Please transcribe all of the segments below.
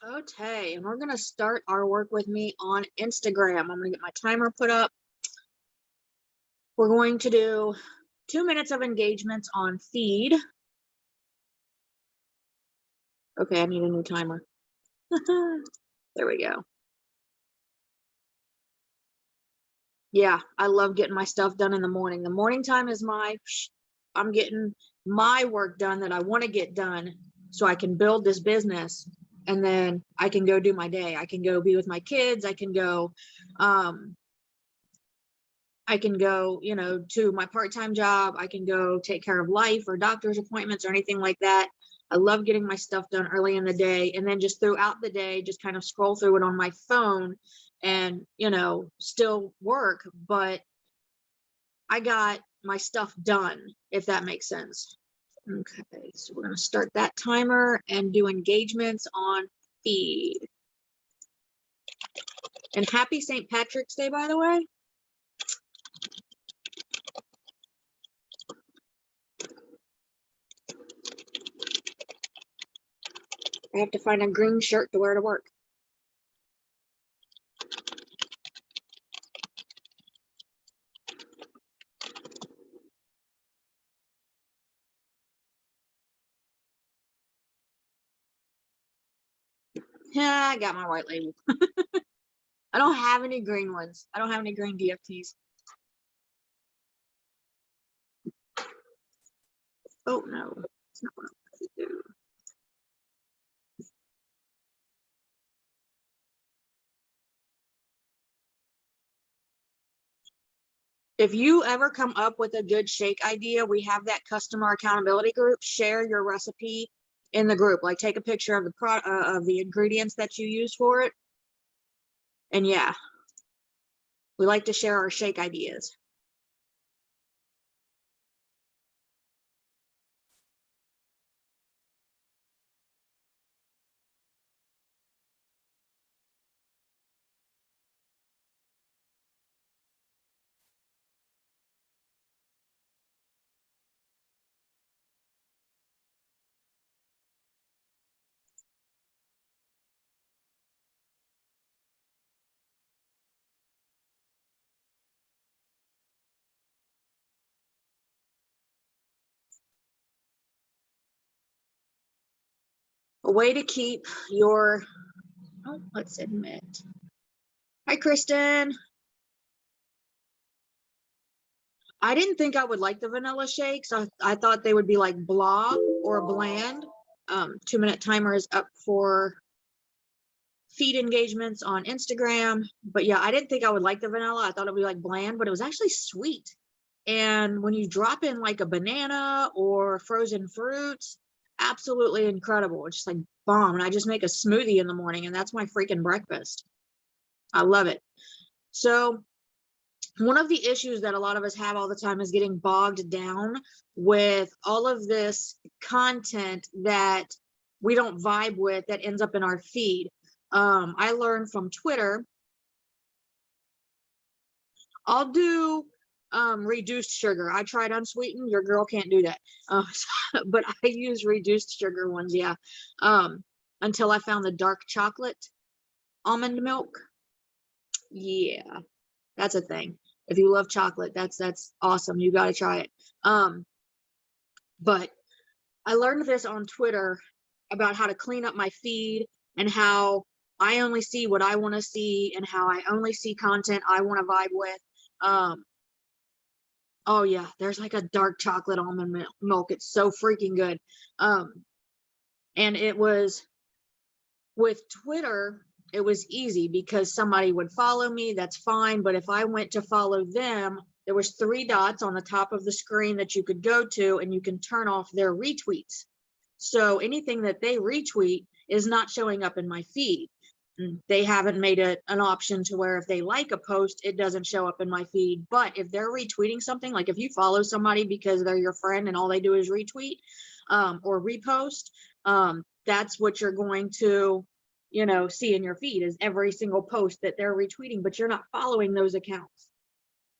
Okay, and we're going to start our work with me on Instagram. I'm going to get my timer put up. We're going to do 2 minutes of engagements on feed. Okay, I need a new timer. There we go. Yeah, I love getting my stuff done in the morning. The morning time is I'm getting my work done that I want to get done so I can build this business, and then I can go do my day. I can go be with my kids. I can go, you know, to my part-time job. I can go take care of life or doctor's appointments or anything like that. I love getting my stuff done early in the day, and then just throughout the day, just kind of scroll through it on my phone and, you know, still work, but I got my stuff done, if that makes sense. Okay, so we're going to start that timer and do engagements on feed. And happy St. Patrick's Day, by the way. I have to find a green shirt to wear to work. Yeah, I got my white label. I don't have any green ones. I don't have any green DFTs. Oh no, that's not what I'm going to do. If you ever come up with a good shake idea, we have that customer accountability group. Share your recipe in the group. Like, take a picture of the ingredients that you use for it. And yeah, we like to share our shake ideas. A way to keep your, oh, let's admit. Hi, Kristen. I didn't think I would like the vanilla shakes. I thought they would be like blah or bland. 2 minute timer is up for feed engagements on Instagram. But yeah, I didn't think I would like the vanilla. I thought it would be like bland, but it was actually sweet. And when you drop in like a banana or frozen fruits, absolutely incredible. It's just like bomb. And I just make a smoothie in the morning, and that's my freaking breakfast. I love it. So one of the issues that a lot of us have all the time is getting bogged down with all of this content that we don't vibe with that ends up in our feed. I learned from Twitter, I'll do reduced sugar. I tried unsweetened. Your girl can't do that. But I use reduced sugar ones, yeah. Until I found the dark chocolate almond milk. Yeah, that's a thing. If you love chocolate, that's awesome. You got to try it. But I learned this on Twitter about how to clean up my feed and how I only see what I want to see and how I only see content I want to vibe with. Oh yeah, there's like a dark chocolate almond milk. It's so freaking good. And it was with Twitter, it was easy because somebody would follow me, that's fine. But if I went to follow them, there was 3 dots on the top of the screen that you could go to, and you can turn off their retweets. So anything that they retweet is not showing up in my feed. They haven't made it an option to where if they like a post, it doesn't show up in my feed. But if they're retweeting something, like if you follow somebody because they're your friend and all they do is retweet or repost, that's what you're going to, you know, see in your feed is every single post that they're retweeting, but you're not following those accounts.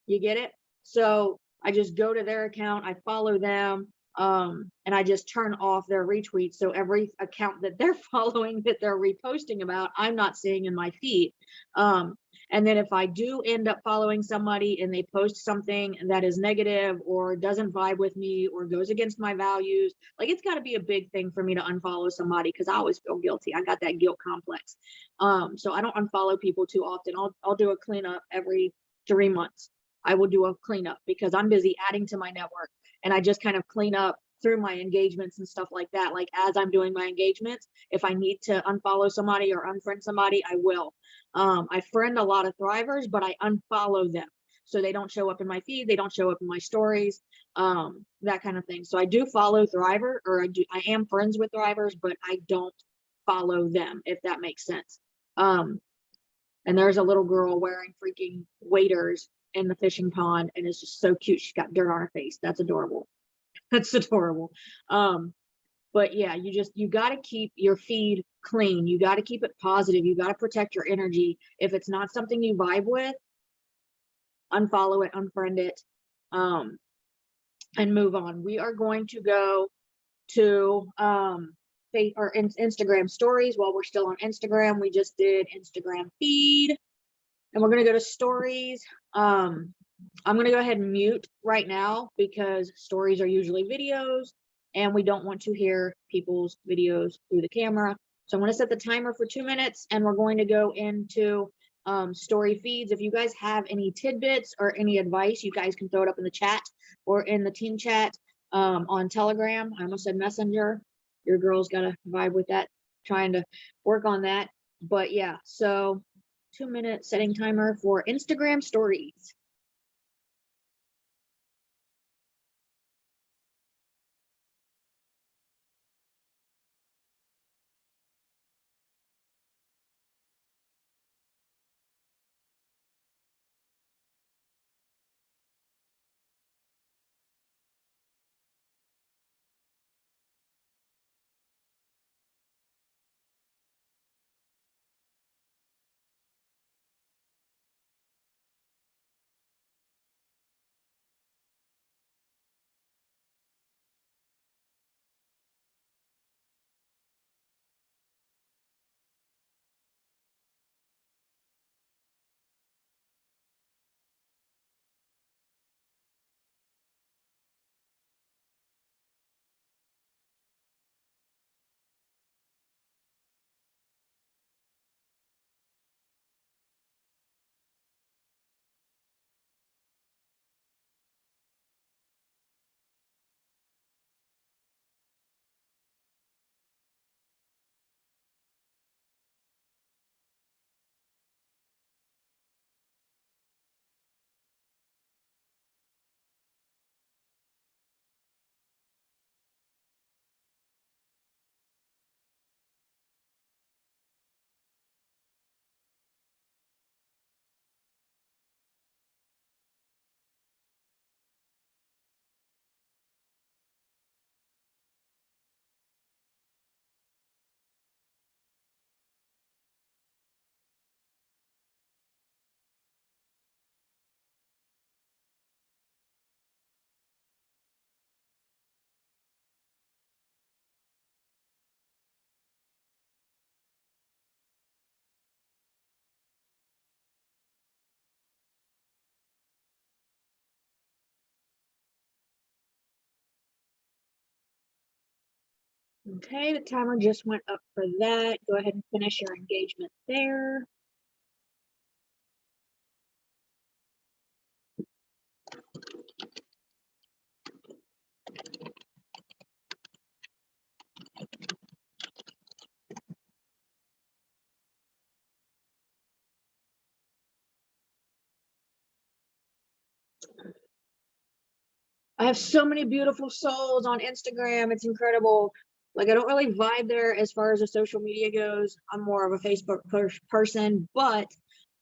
You get it? So I just go to their account, I follow them, And I just turn off their retweets. So every account that they're following that they're reposting about, I'm not seeing in my feed. And then if I do end up following somebody and they post something that is negative or doesn't vibe with me or goes against my values, like it's got to be a big thing for me to unfollow somebody because I always feel guilty. I got that guilt complex. So I don't unfollow people too often. I'll do a cleanup every 3 months. I will do a cleanup because I'm busy adding to my network, and I just kind of clean up through my engagements and stuff like that. Like as I'm doing my engagements, if I need to unfollow somebody or unfriend somebody, I will. I friend a lot of thrivers, but I unfollow them so they don't show up in my feed, they don't show up in my stories, that kind of thing. So I do follow thriver, or I am friends with thrivers, but I don't follow them, if that makes sense. And there's a little girl wearing freaking waders in the fishing pond, and it's just so cute. She's got dirt on her face. That's adorable. That's adorable. But yeah, you got to keep your feed clean. You got to keep it positive. You got to protect your energy. If it's not something you vibe with, unfollow it, unfriend it, and move on. We are going to go to Instagram stories. While we're still on Instagram, we just did Instagram feed, and we're going to go to stories. I'm going to go ahead and mute right now because stories are usually videos and we don't want to hear people's videos through the camera. So I'm going to set the timer for 2 minutes, and we're going to go into story feeds. If you guys have any tidbits or any advice, you guys can throw it up in the chat or in the team chat on Telegram. I almost said Messenger. Your girl's got to vibe with that, trying to work on that. But yeah, so 2 minutes setting timer for Instagram stories. Okay, the timer just went up for that. Go ahead and finish your engagement there. I have so many beautiful souls on Instagram. It's incredible. Like I don't really vibe there as far as the social media goes. I'm more of a Facebook person, but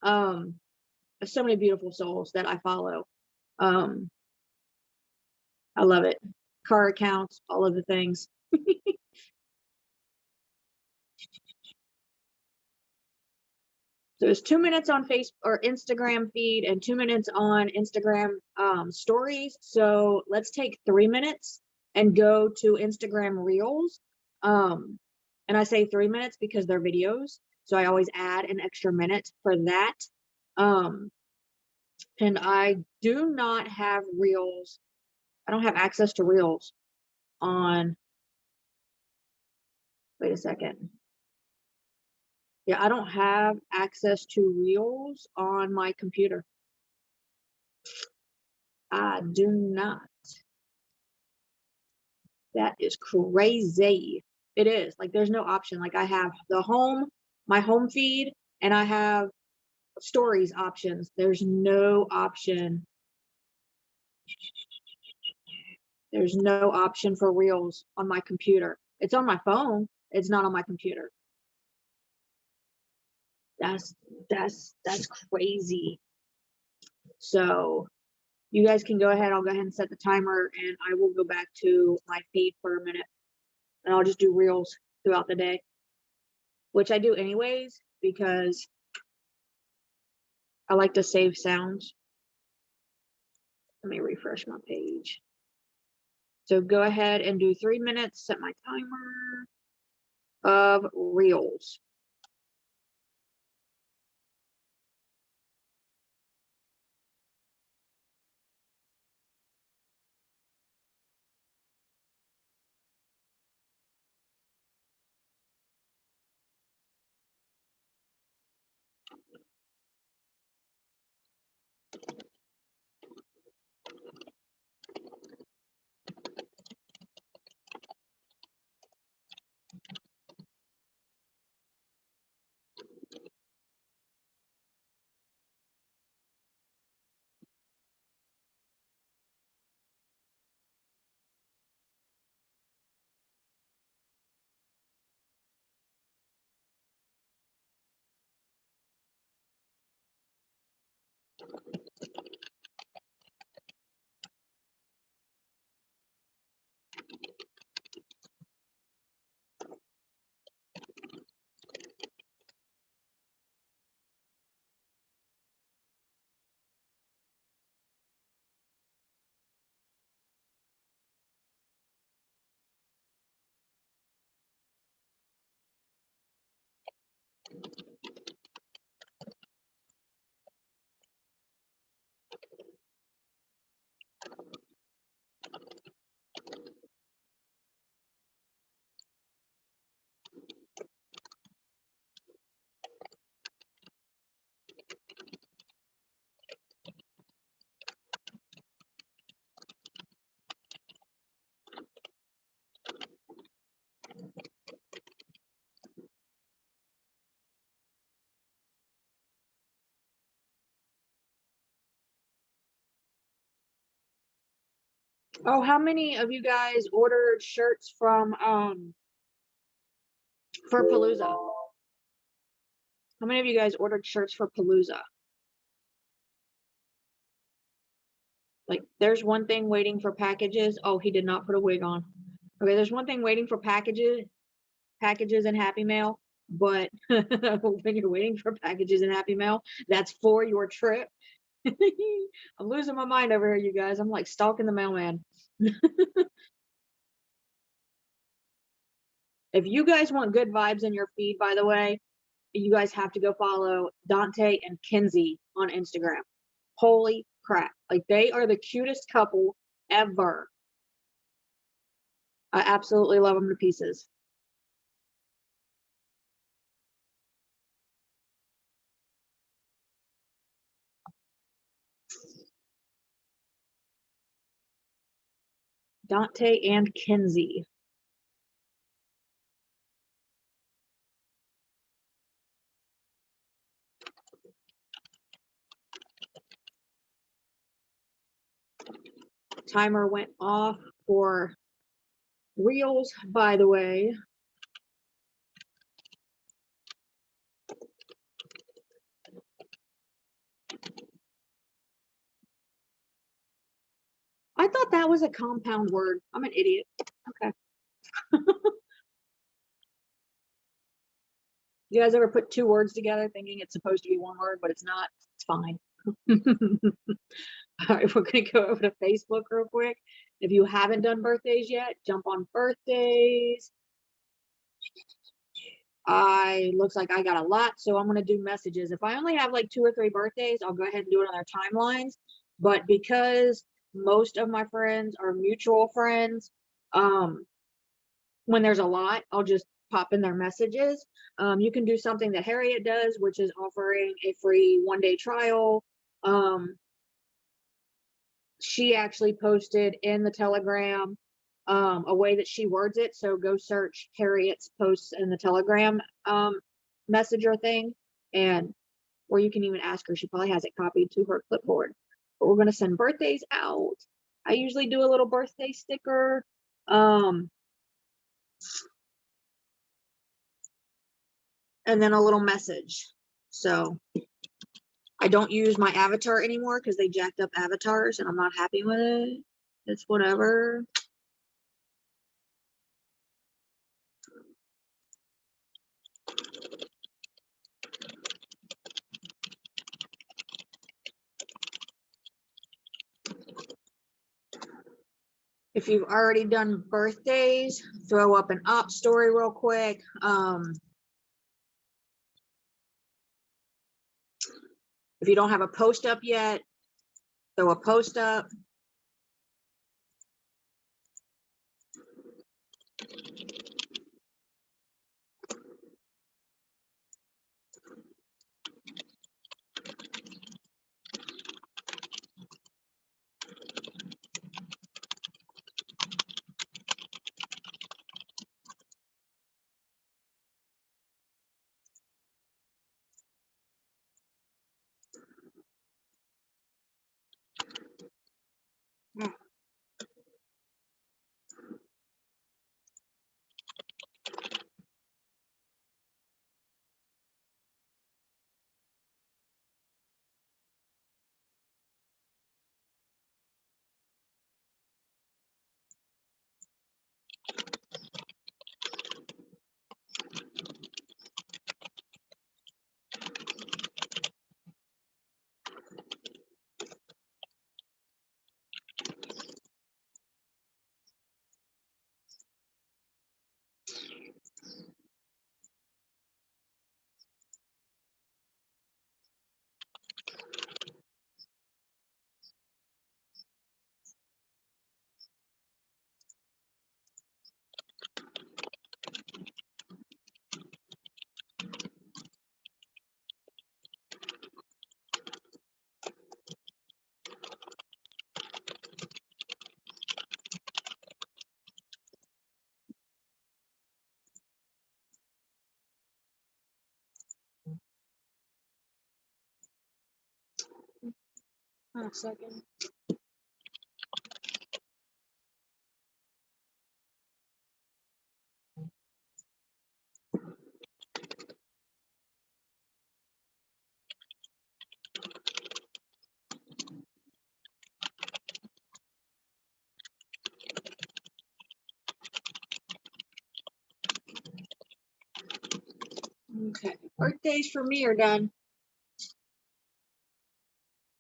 there's so many beautiful souls that I follow. I love it. Car accounts, all of the things. So it's 2 minutes on Facebook or Instagram feed and 2 minutes on Instagram stories. So let's take 3 minutes and go to Instagram Reels. And I say 3 minutes because they're videos. So I always add an extra minute for that. And I do not have Reels. I don't have access to Reels on, wait a second. Yeah, I don't have access to Reels on my computer. I do not. That is crazy. It is. Like, there's no option. Like, I have the home, my home feed, and I have stories options. There's no option. There's no option for Reels on my computer. It's on my phone. It's not on my computer. That's crazy. So you guys can go ahead. I'll go ahead and set the timer, and I will go back to my feed for a minute, and I'll just do Reels throughout the day, which I do anyways because I like to save sounds. Let me refresh my page. So go ahead and do 3 minutes, set my timer of Reels. Oh, how many of you guys ordered shirts from for Palooza? How many of you guys ordered shirts for Palooza? Like, there's one thing waiting for packages. Oh, he did not put a wig on. Okay, there's one thing waiting for packages in Happy Mail, but when you're waiting for packages in Happy Mail, that's for your trip. I'm losing my mind over here, you guys. I'm like stalking the mailman. If you guys want good vibes in your feed, by the way, you guys have to go follow Dante and Kenzie on Instagram. Holy crap. Like, they are the cutest couple ever. I absolutely love them to pieces. Dante and Kenzie. Timer went off for Reels, by the way. I thought that was a compound word. I'm an idiot. Okay. You guys ever put two words together thinking it's supposed to be one word, but it's not? It's fine. All right, we're going to go over to Facebook real quick. If you haven't done birthdays yet, jump on birthdays. Looks like I got a lot, so I'm going to do messages. If I only have like 2 or 3 birthdays, I'll go ahead and do it on their timelines. But because most of my friends are mutual friends, when there's a lot, I'll just pop in their messages. You can do something that Harriet does, which is offering a free 1-day trial. She actually posted in the Telegram a way that she words it. So go search Harriet's posts in the Telegram messenger thing, and or you can even ask her. She probably has it copied to her clipboard. But we're going to send birthdays out. I usually do a little birthday sticker. And then a little message. So I don't use my avatar anymore because they jacked up avatars and I'm not happy with it. It's whatever. If you've already done birthdays, throw up an op story real quick. If you don't have a post up yet, throw a post up. Hold on a second. Okay, birthdays for me are done.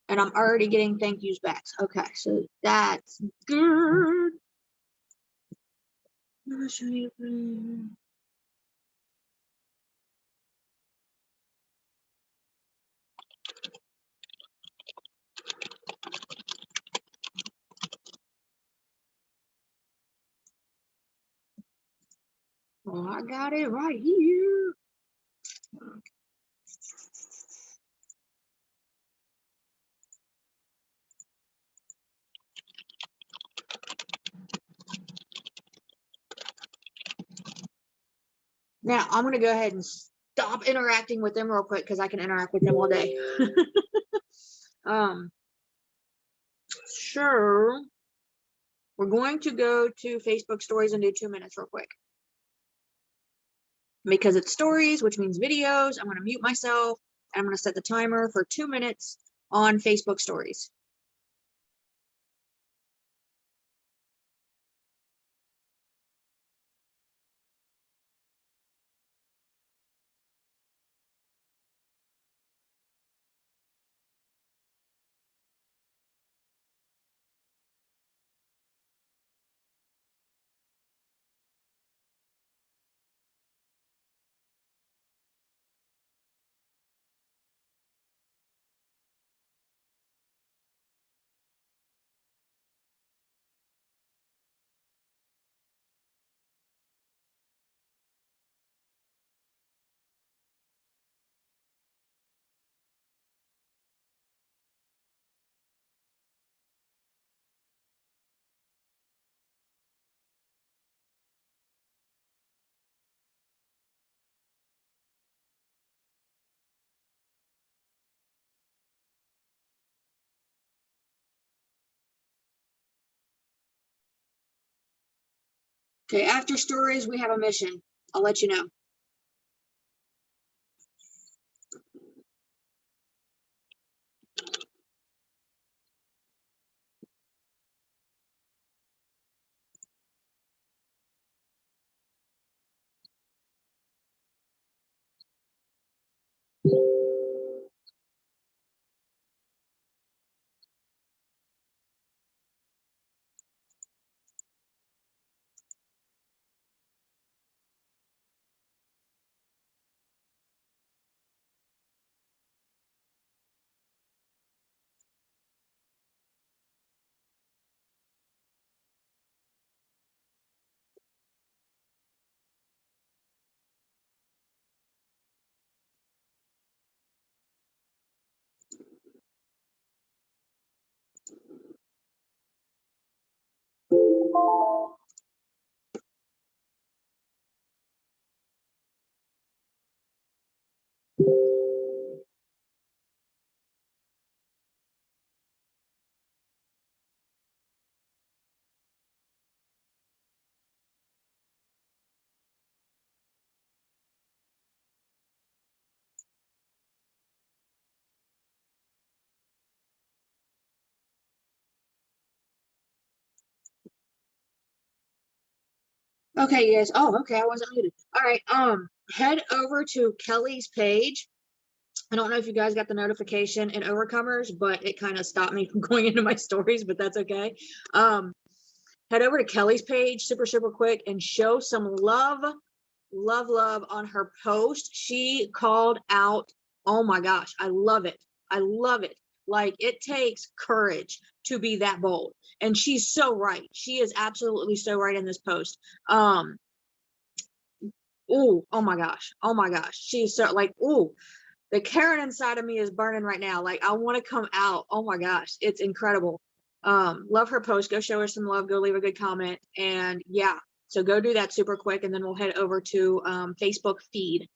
And I'm already getting thank yous back. Okay, so that's good. Oh, I got it right here. Now I'm gonna go ahead and stop interacting with them real quick because I can interact with them all day. Sure. We're going to go to Facebook stories and do 2 minutes real quick. Because it's stories, which means videos, I'm going to mute myself and I'm going to set the timer for 2 minutes on Facebook stories. Okay, after stories, we have a mission. I'll let you know. Okay, yes. Oh, okay. I wasn't muted. All right. Head over to Kelly's page. I don't know if you guys got the notification in Overcomers, but it kind of stopped me from going into my stories, but that's okay. Head over to Kelly's page super quick and show some love on her post. She called out, oh my gosh, I love it. I love it. Like, it takes courage to be that bold. And she's so right. She is absolutely so right in this post. Oh my gosh. Oh my gosh. She's so like, the Karen inside of me is burning right now. Like, I want to come out. Oh my gosh. It's incredible. Love her post. Go show her some love. Go leave a good comment. And yeah, so go do that super quick. And then we'll head over to Facebook feed.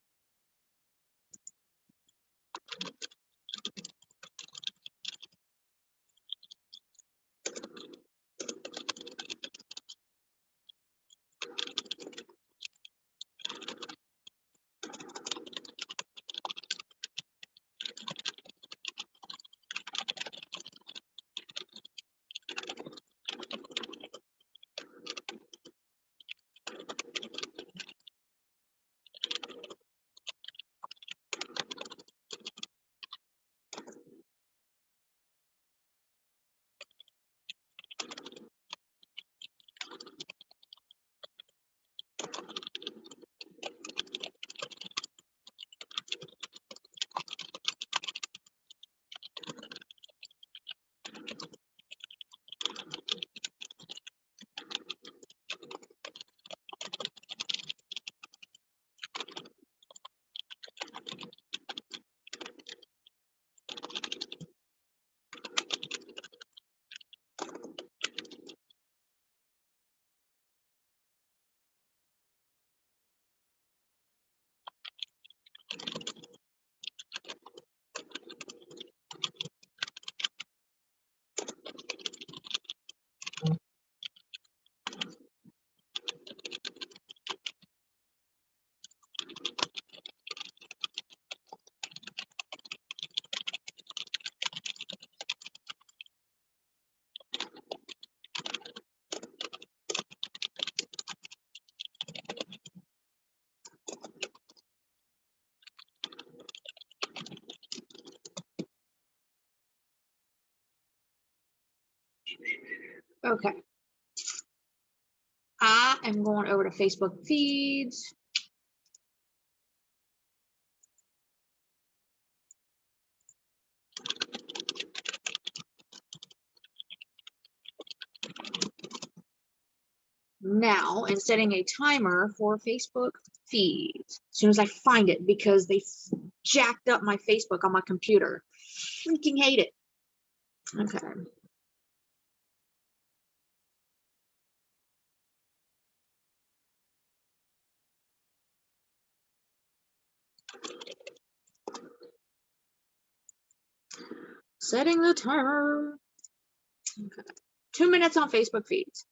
Okay. I am going over to Facebook feeds. Now and setting a timer for Facebook feeds as soon as I find it, because they jacked up my Facebook on my computer. Freaking hate it. Okay. Setting the timer. Okay. 2 minutes on Facebook feeds.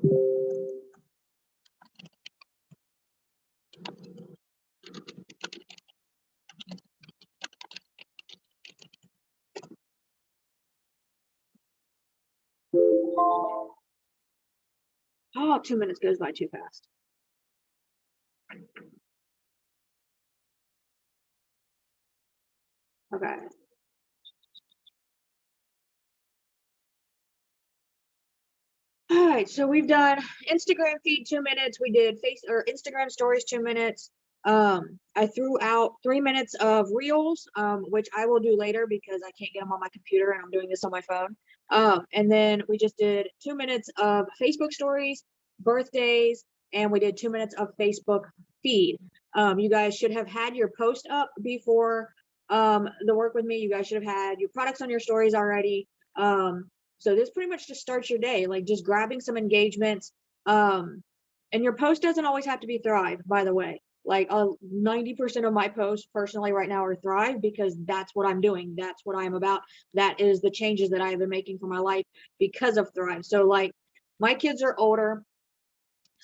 Oh, 2 minutes goes by too fast. Okay. All right, so we've done Instagram feed 2 minutes. We did Instagram stories 2 minutes. I threw out 3 minutes of reels, which I will do later because I can't get them on my computer and I'm doing this on my phone. And then we just did 2 minutes of Facebook stories, birthdays, and we did 2 minutes of Facebook feed. You guys should have had your post up before the work with me. You guys should have had your products on your stories already. So this pretty much just starts your day, like just grabbing some engagements. And your post doesn't always have to be Thrive, by the way. Like 90% of my posts personally right now are Thrive because that's what I'm doing. That's what I'm about. That is the changes that I have been making for my life because of Thrive. So like my kids are older.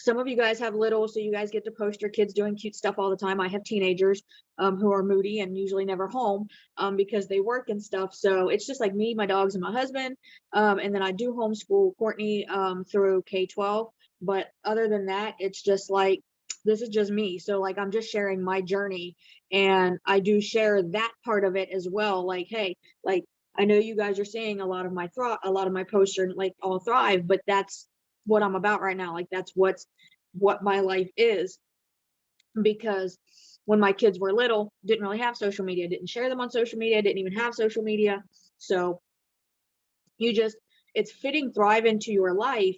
Some of you guys have little, so you guys get to post your kids doing cute stuff all the time. I have teenagers who are moody and usually never home because they work and stuff. So it's just like me, my dogs, and my husband. And then I do homeschool Courtney through K-12. But other than that, it's just like, this is just me. So like, I'm just sharing my journey, and I do share that part of it as well. Like, hey, like, I know you guys are seeing a lot of my posts are like all Thrive, but that's what I'm about right now. Like that's what my life is, because when my kids were little, didn't really have social media, didn't share them on social media, didn't even have social media. So it's fitting Thrive into your life.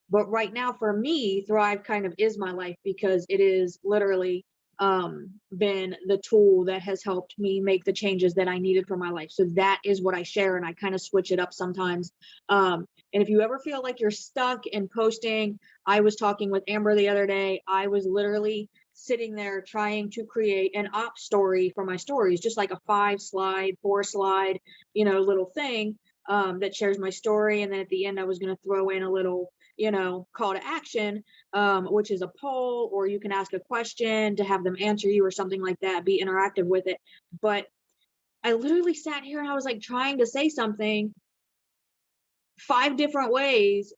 But right now for me, Thrive kind of is my life because it is literally been the tool that has helped me make the changes that I needed for my life. So that is what I share, and I kind of switch it up sometimes. And if you ever feel like you're stuck in posting, I was talking with Amber the other day. I was literally sitting there trying to create an op story for my stories, just like a 5-slide, 4-slide, little thing that shares my story. And then at the end, I was going to throw in a little call to action, which is a poll, or you can ask a question to have them answer you or something like that, be interactive with it. But I literally sat here and I was like trying to say something 5 different ways,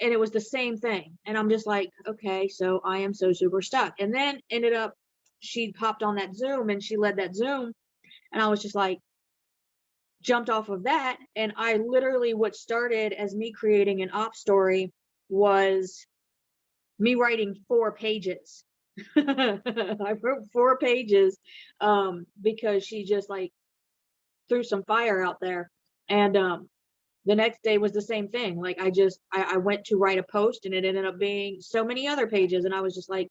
and it was the same thing. And I'm just like, okay, so I am so super stuck. And then ended up, she popped on that Zoom and she led that Zoom, and I was just like, jumped off of that. And I literally, what started as me creating an op story was me writing 4 pages. I wrote 4 pages because she just like threw some fire out there. And the next day was the same thing. Like I went to write a post and it ended up being so many other pages. And I was just like,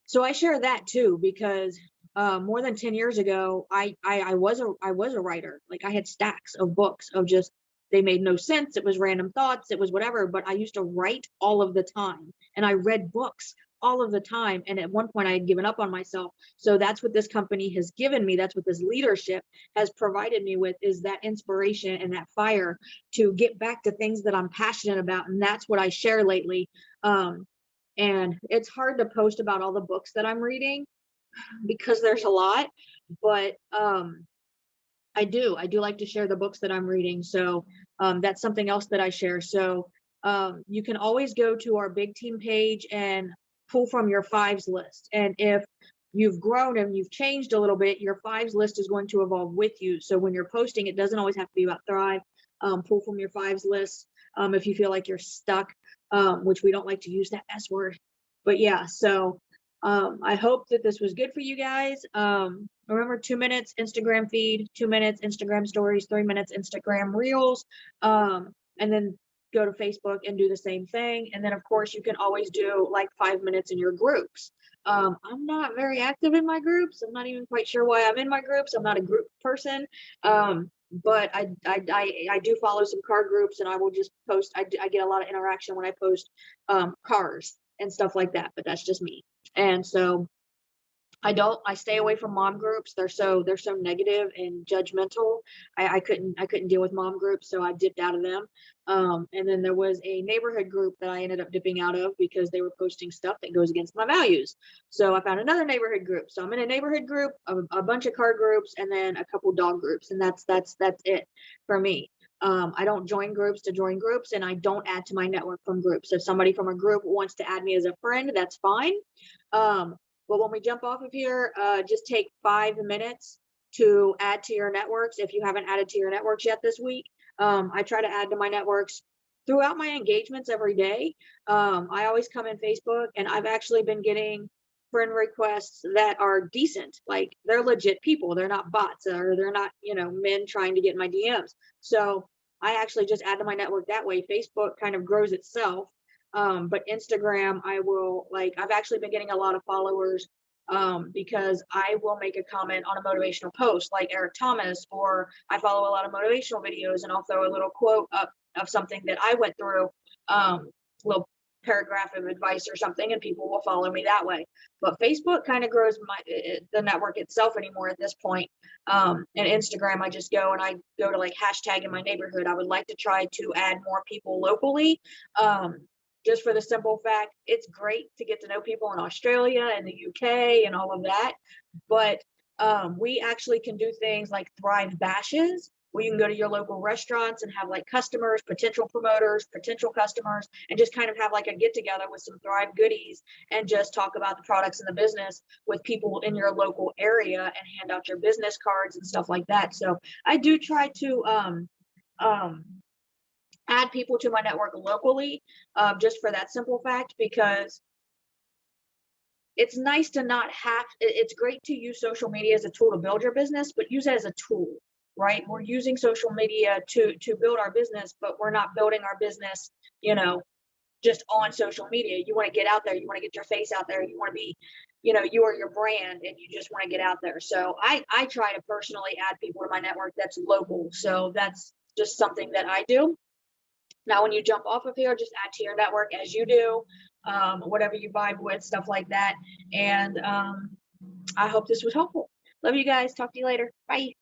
so I share that too, because more than 10 years ago, I was a writer. Like I had stacks of books of just, they made no sense. It was random thoughts. It was whatever, but I used to write all of the time, and I read books all of the time. And at one point I had given up on myself. So that's what this company has given me. That's what this leadership has provided me with, is that inspiration and that fire to get back to things that I'm passionate about. And that's what I share lately. And it's hard to post about all the books that I'm reading because there's a lot, but I do like to share the books that I'm reading. So that's something else that I share. So you can always go to our big team page and pull from your 5s list. And if you've grown and you've changed a little bit, your 5s list is going to evolve with you. So when you're posting, it doesn't always have to be about Thrive. Pull from your 5s list if you feel like you're stuck, which we don't like to use that S word. But yeah, so I hope that this was good for you guys. Remember, 2 minutes Instagram feed, 2 minutes Instagram stories, 3 minutes Instagram reels, and then go to Facebook and do the same thing. And then of course you can always do like 5 minutes in your groups. I'm not very active in my groups. I'm not even quite sure why I'm in my groups. I'm not a group person. But I do follow some car groups, and I will just post. I get a lot of interaction when I post cars and stuff like that, but that's just me. And so I stay away from mom groups. They're so negative and judgmental. I couldn't deal with mom groups, so I dipped out of them. And then there was a neighborhood group that I ended up dipping out of because they were posting stuff that goes against my values. So I found another neighborhood group. So I'm in a neighborhood group, a bunch of car groups, and then a couple dog groups, and that's it for me. I don't join groups to join groups, and I don't add to my network from groups. If somebody from a group wants to add me as a friend, that's fine. But when we jump off of here, just take 5 minutes to add to your networks if you haven't added to your networks yet this week. I try to add to my networks throughout my engagements every day. I always come in Facebook, and I've actually been getting friend requests that are decent. Like, they're legit people. They're not bots, or they're not, men trying to get my DMs. So I actually just add to my network that way. Facebook kind of grows itself. But Instagram, I've actually been getting a lot of followers because I will make a comment on a motivational post like Eric Thomas, or I follow a lot of motivational videos, and I'll throw a little quote up of something that I went through, little paragraph of advice or something, and people will follow me that way. But Facebook kind of grows the network itself anymore at this point. And Instagram, I just go and I go to like hashtag in my neighborhood. I would like to try to add more people locally. Just for the simple fact, it's great to get to know people in Australia and the UK and all of that. But we actually can do things like Thrive Bashes, where you can go to your local restaurants and have like customers, potential promoters, potential customers, and just kind of have like a get together with some Thrive goodies and just talk about the products in the business with people in your local area and hand out your business cards and stuff like that. So I do try to add people to my network locally, just for that simple fact, because it's nice to not have, it's great to use social media as a tool to build your business, but use it as a tool, right? We're using social media to build our business, but we're not building our business, just on social media. You want to get out there, you want to get your face out there, you want to be, you are your brand, and you just want to get out there. So I try to personally add people to my network that's local. So that's just something that I do. Now, when you jump off of here, just add to your network as you do, whatever you vibe with, stuff like that. And I hope this was helpful. Love you guys. Talk to you later. Bye.